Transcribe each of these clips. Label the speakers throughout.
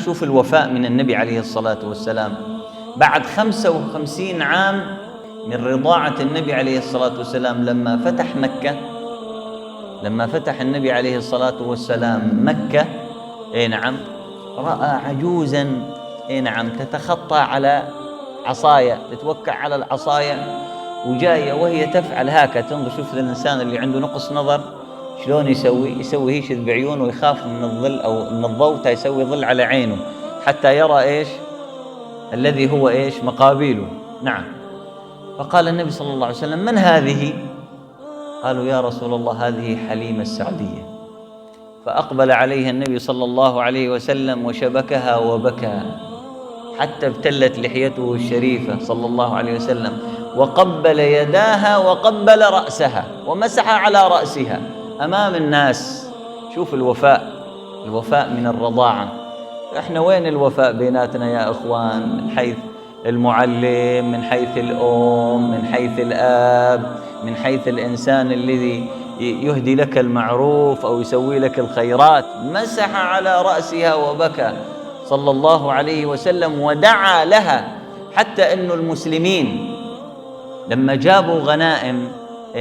Speaker 1: شوف الوفاء من النبي عليه الصلاة والسلام. بعد 55 عام من رضاعة النبي عليه الصلاة والسلام، لما فتح النبي عليه الصلاة والسلام مكة، نعم، رأى عجوزا نعم تتخطى على عصاية، تتوكع على العصاية، وجاية وهي تفعل هكذا. تنظر، شوف الإنسان اللي عنده نقص نظر شلون يسوي يشد بعيونه ويخاف من الظل أو من الضوء، يسوي ظل على عينه حتى يرى الذي هو مقابله. نعم. فقال النبي صلى الله عليه وسلم: من هذه؟ قالوا: يا رسول الله هذه حليمة السعدية. فأقبل عليها النبي صلى الله عليه وسلم وشبكها وبكى حتى ابتلت لحيته الشريفة صلى الله عليه وسلم، وقبل يداها وقبل رأسها ومسح على رأسها أمام الناس. شوف الوفاء من الرضاعة. احنا وين الوفاء بيناتنا يا اخوان؟ من حيث المعلم، من حيث الأم، من حيث الآب، من حيث الإنسان الذي يهدي لك المعروف أو يسوي لك الخيرات. مسح على رأسها وبكى صلى الله عليه وسلم ودعا لها، حتى أن المسلمين لما جابوا غنائم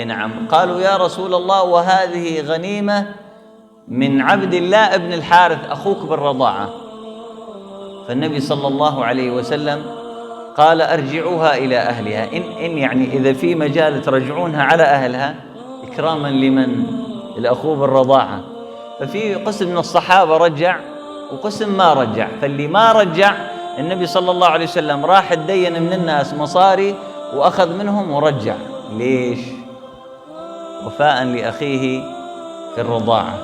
Speaker 1: نعم قالوا: يا رسول الله وهذه غنيمة من عبد الله ابن الحارث أخوك بالرضاعة. فالنبي صلى الله عليه وسلم قال: أرجعوها إلى أهلها، إن يعني إذا في مجال ترجعونها على أهلها إكراما لمن؟ الأخوه بالرضاعة. ففي قسم من الصحابة رجع وقسم ما رجع. فاللي ما رجع النبي صلى الله عليه وسلم راح تدين من الناس مصاري وأخذ منهم ورجع. ليش؟ وفاء لأخيه في الرضاعة.